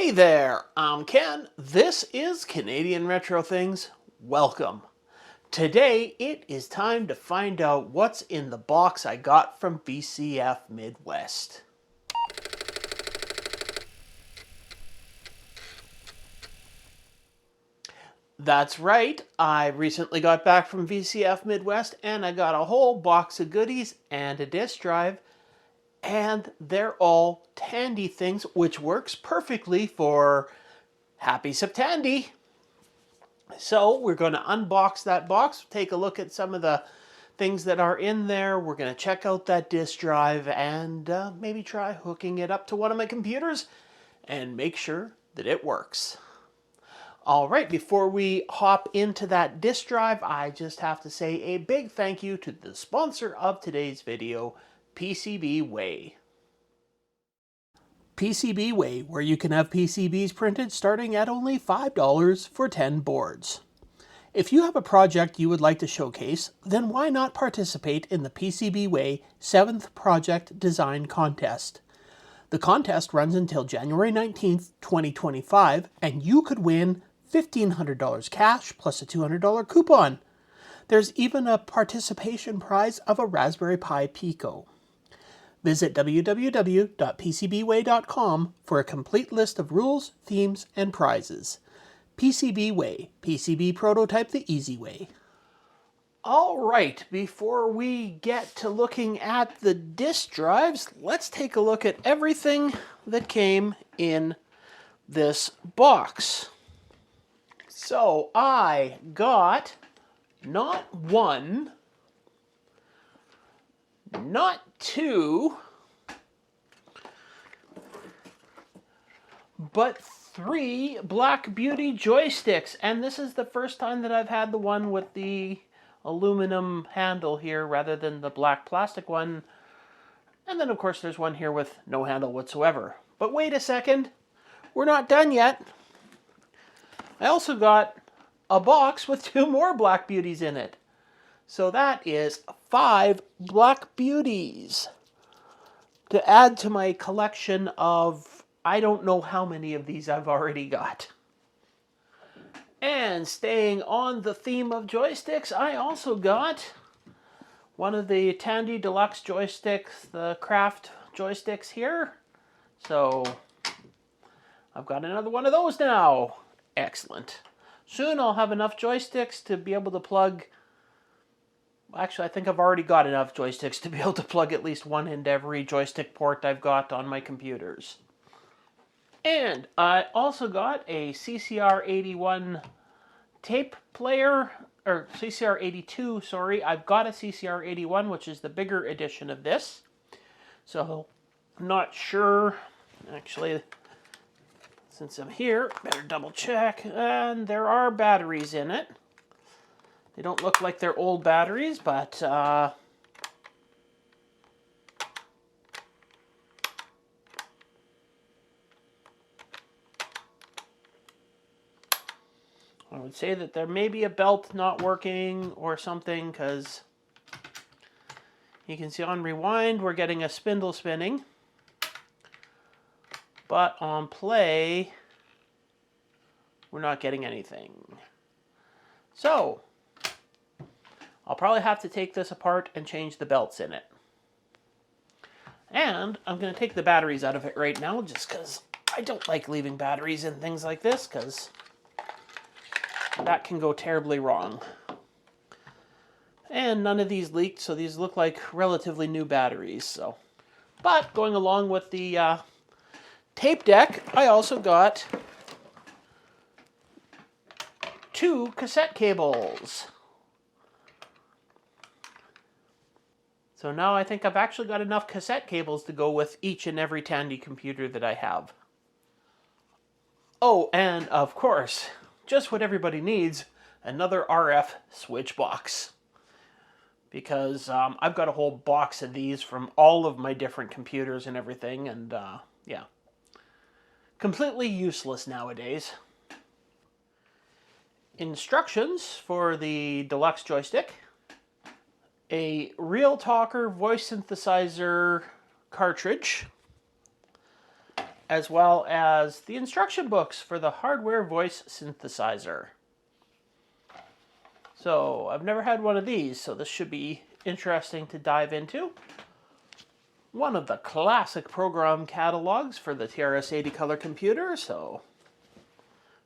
Hey there, I'm Ken. This is Canadian Retro Things. Welcome. Today it is time to find out what's in the box I got from VCF Midwest. That's right, I recently got back from VCF Midwest and I got a whole box of goodies and a disk drive. And they're all Tandy things, which works perfectly for Happy Septandy. So we're going to unbox that box, take a look at some of the things that are in there. We're going to check out that disk drive and maybe try hooking it up to one of my computers and make sure that it works. All right, before we hop into that disk drive, I just have to say a big thank you to the sponsor of today's video, PCBWay. PCBWay, where you can have PCBs printed starting at only $5 for 10 boards. If you have a project you would like to showcase, then why not participate in the PCBWay 7th Project Design Contest? The contest runs until January 19th, 2025, and you could win $1,500 cash plus a $200 coupon. There's even a participation prize of a Raspberry Pi Pico. Visit www.pcbway.com for a complete list of rules, themes, and prizes. PCBWay, PCB prototype the easy way. All right, before we get to looking at the disk drives, let's take a look at everything that came in this box. So I got not one, not two, but 3 Black Beauty joysticks. And this is the first time that I've had the one with the aluminum handle here rather than the black plastic one. And then of course there's one here with no handle whatsoever. But wait a second, we're not done yet. I also got a box with 2 more Black Beauties in it. So that is 5 Black Beauties to add to my collection of, I don't know how many of these I've already got. And staying on the theme of joysticks, I also got one of the Tandy Deluxe joysticks, the craft joysticks here. So I've got another one of those now. Excellent. Soon I'll have enough joysticks to be able to plug. Actually, I think I've already got enough joysticks to be able to plug at least one into every joystick port I've got on my computers. And I also got a CCR81 tape player, or CCR82, sorry. I've got a CCR81, which is the bigger edition of this. So, I'm not sure. Actually, since I'm here, better double check. And there are batteries in it. They don't look like they're old batteries, but I would say that there may be a belt not working or something, because you can see on rewind we're getting a spindle spinning, but on play we're not getting anything. So I'll probably have to take this apart and change the belts in it. And I'm going to take the batteries out of it right now, just because I don't like leaving batteries in things like this, because that can go terribly wrong. And none of these leaked, so these look like relatively new batteries. So, but going along with the tape deck, I also got 2 cassette cables. So now I think I've actually got enough cassette cables to go with each and every Tandy computer that I have. Oh, and of course, just what everybody needs, another RF switch box. Because I've got a whole box of these from all of my different computers and everything, and yeah. Completely useless nowadays. Instructions for the deluxe joystick. A Real Talker voice synthesizer cartridge, as well as the instruction books for the hardware voice synthesizer. So I've never had one of these, so this should be interesting to dive into. One of the classic program catalogs for the TRS-80 color computer, so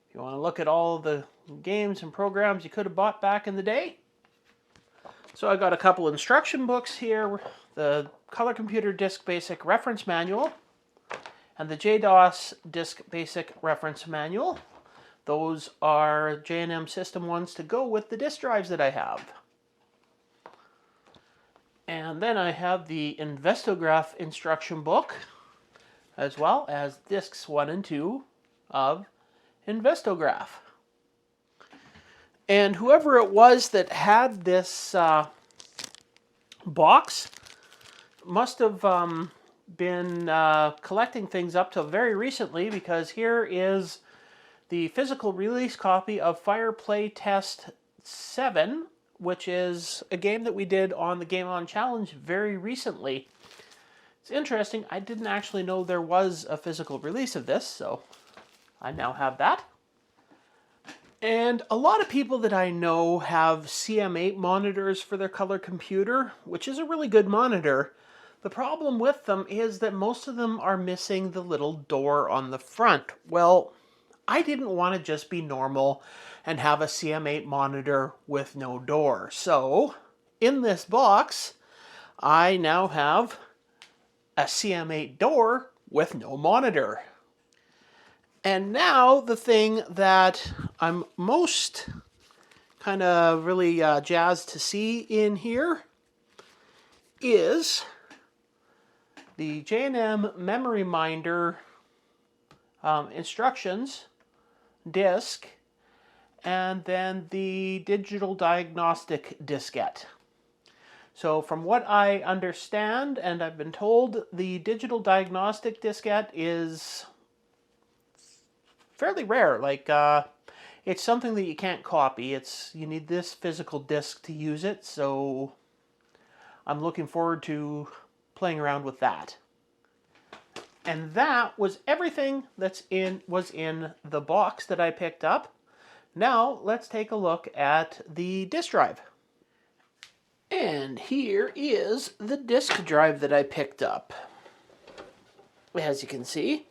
if you want to look at all the games and programs you could have bought back in the day. So I got a couple instruction books here, the Color Computer Disk Basic Reference Manual and the JDOS Disk Basic Reference Manual. Those are J&M system ones to go with the disk drives that I have. And then I have the Investograph instruction book, as well as discs 1 and 2 of Investograph. And whoever it was that had this box must have been collecting things up till very recently, because here is the physical release copy of Fire Play Test 7, which is a game that we did on the Game On Challenge very recently. It's interesting, I didn't actually know there was a physical release of this, so I now have that. And a lot of people that I know have CM8 monitors for their color computer, which is a really good monitor. The problem with them is that most of them are missing the little door on the front. Well, I didn't want to just be normal and have a CM8 monitor with no door. So, in this box, I now have a CM8 door with no monitor. And now the thing that I'm most kind of really jazzed to see in here is the J&M Memory Minder instructions disc, and then the digital diagnostic diskette. So from what I understand, and I've been told, the digital diagnostic diskette is fairly rare. Like, it's something that you can't copy. You need this physical disc to use it, so I'm looking forward to playing around with that. And that was everything was in the box that I picked up. Now let's take a look at the disk drive. And here is the disk drive that I picked up. As you can see,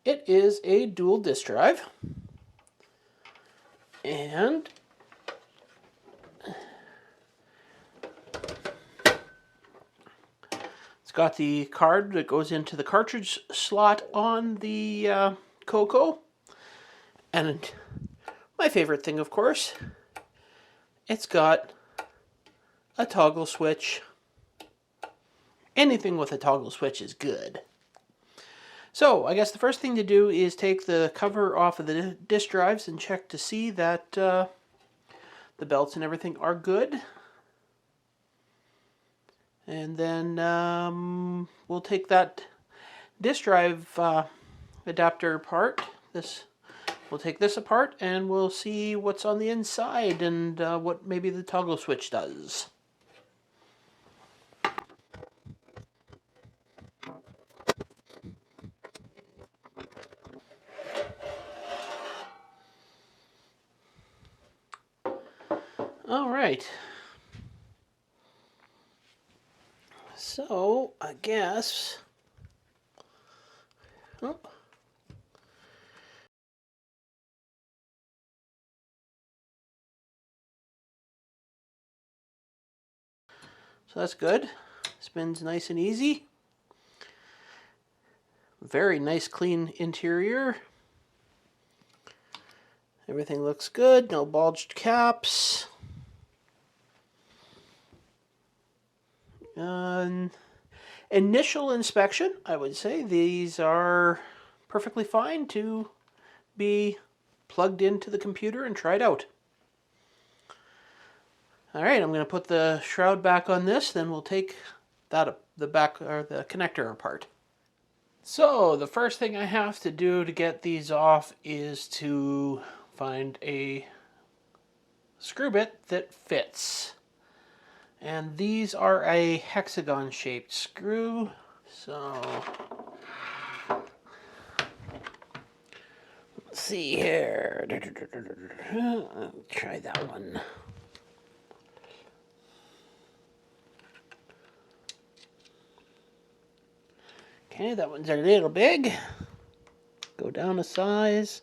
it is a dual disk drive. And it's got the card that goes into the cartridge slot on the Coco. And my favorite thing, of course, it's got a toggle switch. Anything with a toggle switch is good. So, I guess the first thing to do is take the cover off of the disk drives and check to see that the belts and everything are good. And then we'll take that disk drive adapter apart. We'll take this apart and we'll see what's on the inside and what maybe the toggle switch does. All right. So, I guess... Oh. So that's good. Spins nice and easy. Very nice clean interior. Everything looks good. No bulged caps. Initial inspection, I would say these are perfectly fine to be plugged into the computer and tried out. Alright, I'm going to put the shroud back on this, then we'll take the back or the connector apart. So the first thing I have to do to get these off is to find a screw bit that fits. And these are a hexagon shaped screw. So see here. Try that one. Okay, that one's a little big. Go down a size.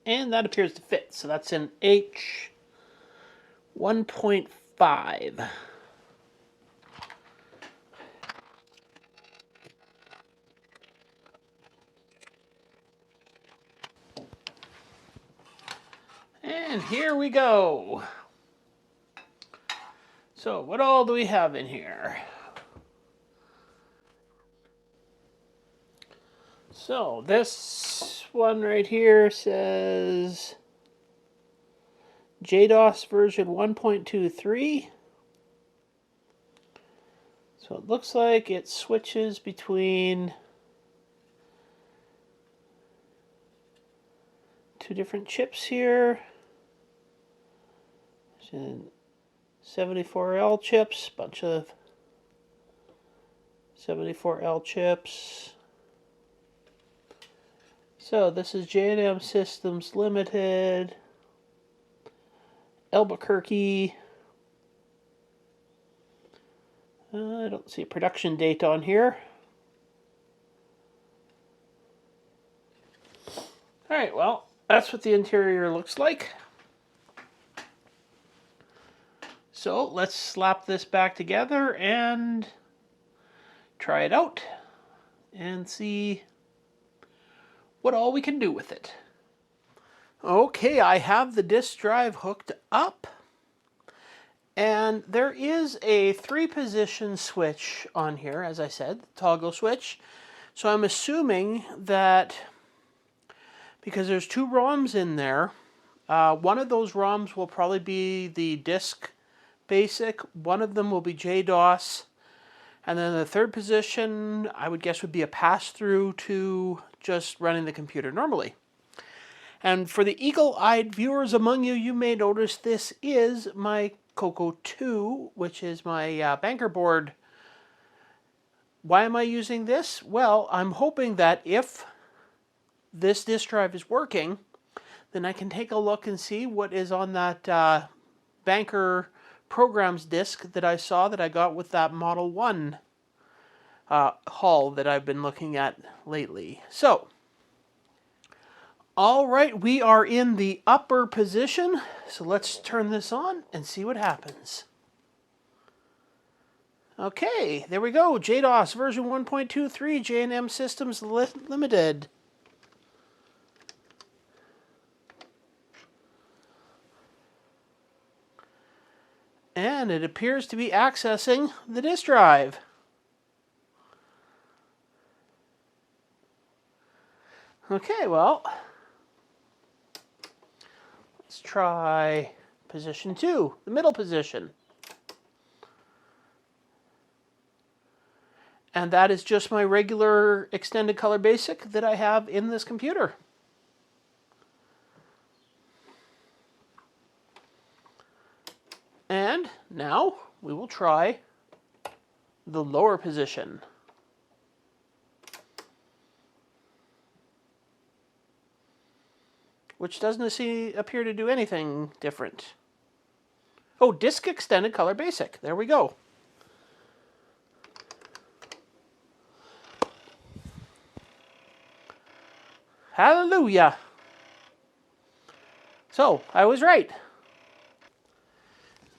And that appears to fit. So that's an H 1.5. And here we go. So what all do we have in here? So this one right here says JDOS version 1.23. So it looks like it switches between two different chips here. 74L chips, bunch of 74L chips. So this is J&M Systems Limited, Albuquerque. I don't see a production date on here. Alright, well, that's what the interior looks like. So let's slap this back together and try it out and see what all we can do with it. Okay, I have the disk drive hooked up, and there is a 3-position switch on here, as I said, the toggle switch. So I'm assuming that because there's 2 ROMs in there, one of those ROMs will probably be the disk basic, one of them will be JDOS, and then the 3rd position I would guess would be a pass-through to just running the computer normally. And for the eagle-eyed viewers among you, you may notice this is my Coco 2, which is my banker board. Why am I using this? Well, I'm hoping that if this disk drive is working, then I can take a look and see what is on that banker programs disk that I saw that I got with that Model 1 haul that I've been looking at lately. So, all right, we are in the upper position. So let's turn this on and see what happens. Okay, there we go. JDOS version 1.23, J&M Systems Limited. And it appears to be accessing the disk drive. Okay, well, let's try position 2, the middle position. And that is just my regular extended color basic that I have in this computer. And now we will try the lower position. Which doesn't appear to do anything different. Oh, disk extended color basic. There we go. Hallelujah. So, I was right.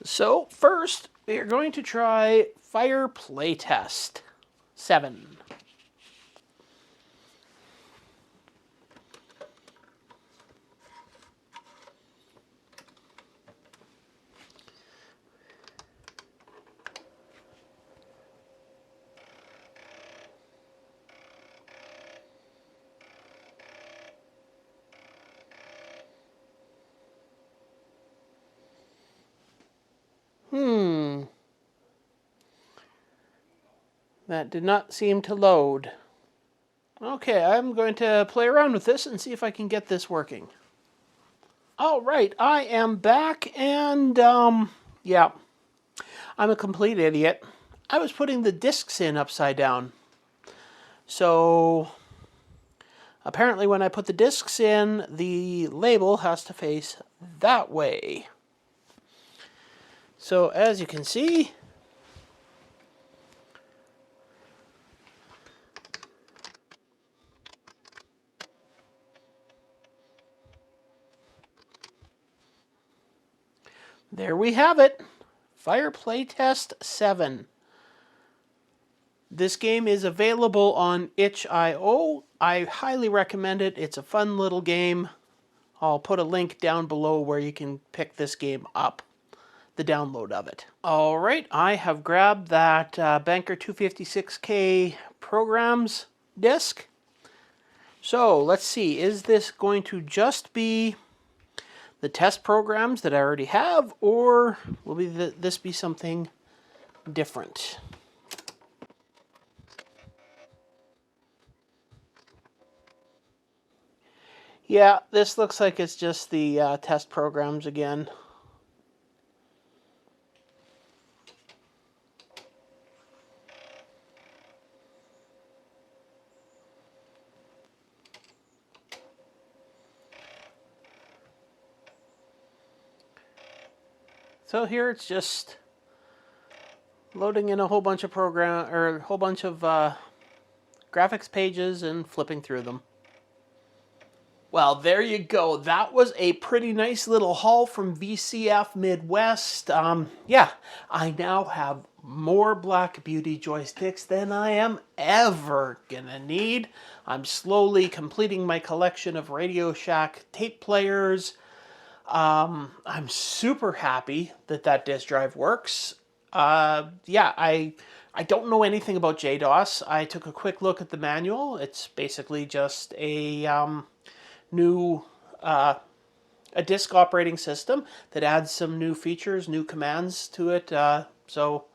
So, first, we are going to try Fire Playtest 7. That did not seem to load. Okay, I'm going to play around with this and see if I can get this working. All right, I am back, and yeah. I'm a complete idiot. I was putting the discs in upside down. So apparently when I put the discs in, the label has to face that way. So as you can see, there we have it. Fire Playtest 7. This game is available on itch.io. I highly recommend it. It's a fun little game. I'll put a link down below where you can pick this game up, the download of it. All right, I have grabbed that Banker 256K programs disc. So let's see, is this going to just be the test programs that I already have, or will this be something different? Yeah, this looks like it's just the test programs again. So here it's just loading in a whole bunch of graphics pages and flipping through them. Well, there you go. That was a pretty nice little haul from VCF Midwest. Yeah, I now have more Black Beauty joysticks than I am ever gonna need. I'm slowly completing my collection of Radio Shack tape players. I'm super happy that disc drive works. Yeah, I don't know anything about JDOS. I took a quick look at the manual. It's basically just a new a disk operating system that adds some new features, new commands to it. So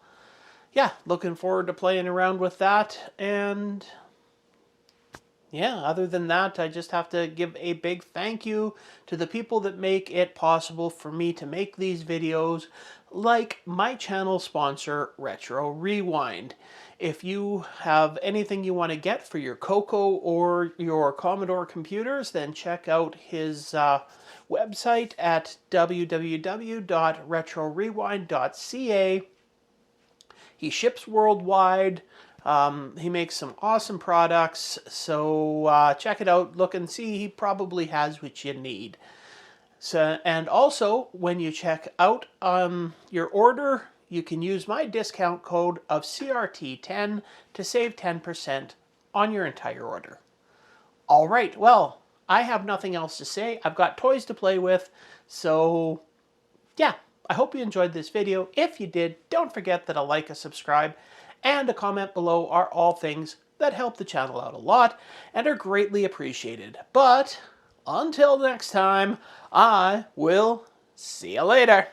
yeah, looking forward to playing around with that. And yeah, other than that, I just have to give a big thank you to the people that make it possible for me to make these videos, like my channel sponsor, Retro Rewind. If you have anything you want to get for your Coco or your Commodore computers, then check out his website at www.retrorewind.ca. He ships worldwide. He makes some awesome products, so check it out, look and see. He probably has what you need. So, and also, when you check out your order, you can use my discount code of CRT10 to save 10% on your entire order. All right, well, I have nothing else to say. I've got toys to play with, so yeah, I hope you enjoyed this video. If you did, don't forget that a like, a subscribe, and a comment below are all things that help the channel out a lot and are greatly appreciated. But until next time, I will see you later.